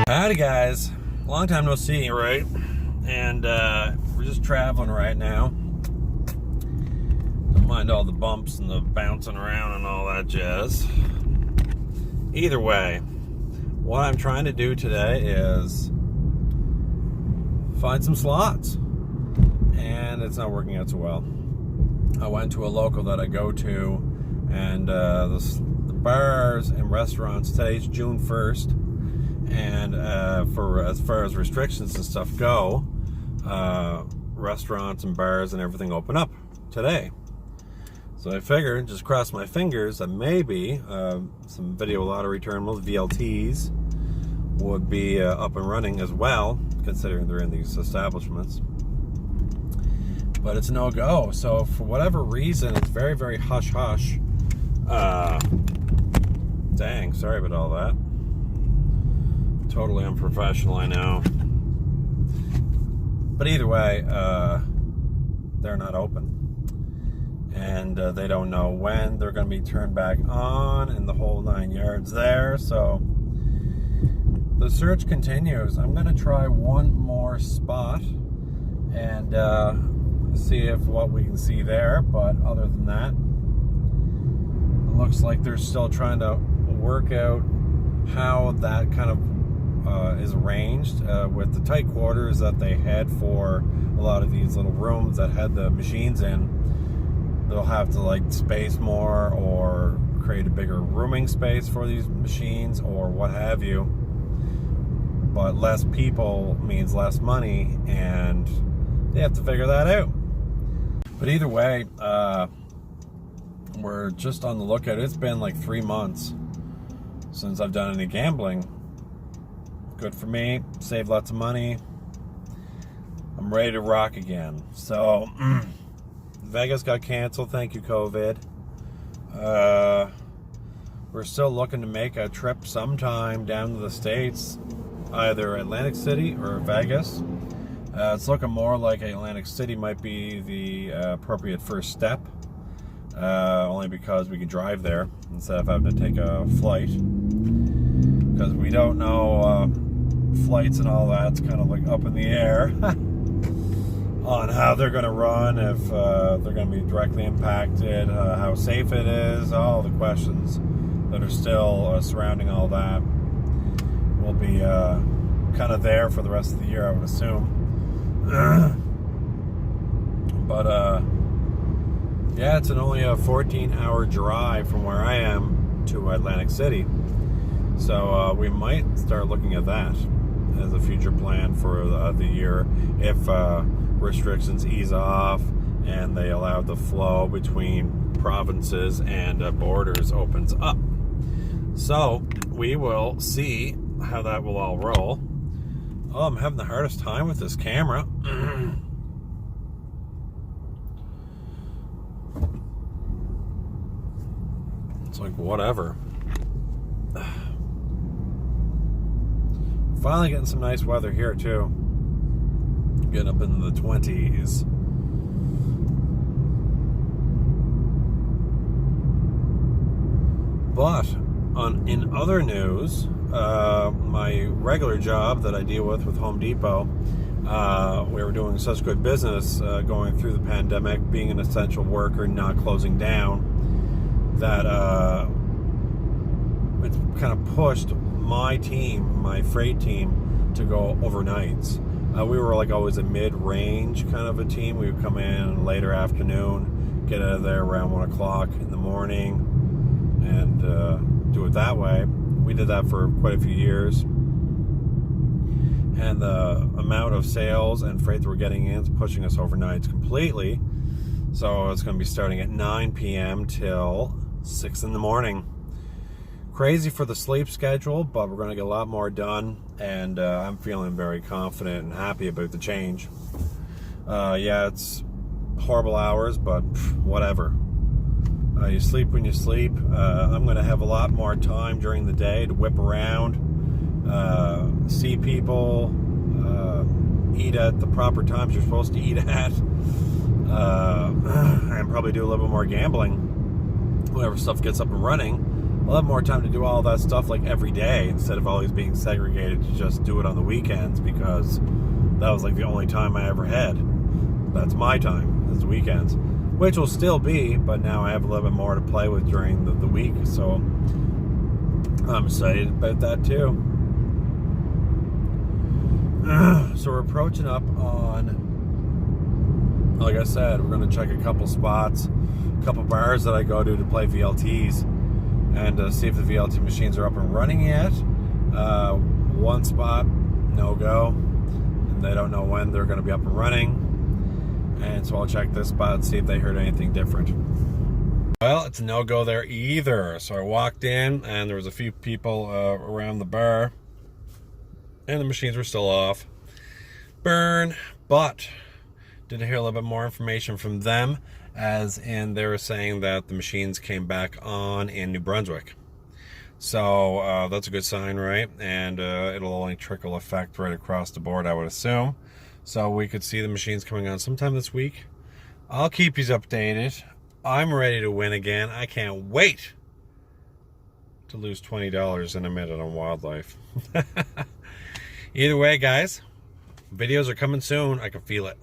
Howdy guys, long time no see, right? And we're just traveling right now. Don't mind all the bumps and the bouncing around and all that jazz. Either way, what I'm trying to do today is find some slots, and it's not working out so well. I went to a local that I go to, and the bars and restaurants, today's June 1st, and for as far as restrictions and stuff go, restaurants and bars and everything open up today. So I figured, just cross my fingers, that maybe some video lottery terminals, VLTs, would be up and running as well, considering they're in these establishments. But it's no go. So for whatever reason, it's very, very hush hush. Dang, sorry about all that. Totally unprofessional, I know. But either way, they're not open. And they don't know when they're going to be turned back on, and the whole 9 yards there. So the search continues. I'm going to try one more spot and see if what we can see there. But other than that, it looks like they're still trying to work out how that kind of is arranged with the tight quarters that they had for a lot of these little rooms that had the machines in. They'll have to like space more or create a bigger rooming space for these machines or what have you. But less people means less money, and they have to figure that out. But either way, we're just on the lookout. It's been like 3 months since I've done any gambling. Good for me, save lots of money. I'm ready to rock again. So Vegas got canceled, thank you COVID. We're still looking to make a trip sometime down to the States, either Atlantic City or Vegas. It's looking more like Atlantic City might be the appropriate first step, only because we can drive there instead of having to take a flight. Because we don't know, flights and all that's kind of like up in the air on how they're going to run, if they're going to be directly impacted, how safe it is, all the questions that are still surrounding all that will be kind of there for the rest of the year, I would assume. But yeah, it's only a 14-hour drive from where I am to Atlantic City. So we might start looking at that as a future plan for the year if restrictions ease off and they allow the flow between provinces and borders opens up. So we will see how that will all roll. Oh, I'm having the hardest time with this camera. It's like whatever. Finally getting some nice weather here too. Getting up into the 20s. But in other news, my regular job that I deal with Home Depot, we were doing such good business going through the pandemic, being an essential worker, not closing down, that it's kind of pushed my team, my freight team, to go overnights. We were like always a mid-range kind of a team. We would come in later afternoon, get out of there around 1 o'clock in the morning, and do it that way. We did that for quite a few years. And the amount of sales and freight that we're getting in is pushing us overnights completely. So it's going to be starting at 9 p.m. till 6 in the morning. Crazy for the sleep schedule, but we're going to get a lot more done, and I'm feeling very confident and happy about the change. Yeah, it's horrible hours, but whatever. You sleep when you sleep. I'm going to have a lot more time during the day to whip around, see people, eat at the proper times you're supposed to eat at, and probably do a little bit more gambling whenever stuff gets up and running. I'll have more time to do all that stuff like every day instead of always being segregated to just do it on the weekends, because that was like the only time I ever had. That's my time, is the weekends, which will still be, but now I have a little bit more to play with during the week, so I'm excited about that too. So we're approaching up on, like I said, we're going to check a couple spots, a couple bars that I go to play VLTs, and see if the VLT machines are up and running yet. One spot, no go, and they don't know when they're going to be up and running. And so I'll check this spot and see if they heard anything different. Well, it's a no-go there either. So I walked in, and there was a few people around the bar, and the machines were still off. Burn. But did hear a little bit more information from them, as in they were saying that the machines came back on in New Brunswick. So that's a good sign, right? And it'll only trickle effect right across the board, I would assume. So we could see the machines coming on sometime this week. I'll keep you updated. I'm ready to win again. I can't wait to lose $20 in a minute on Wildlife. Either way, guys, videos are coming soon. I can feel it.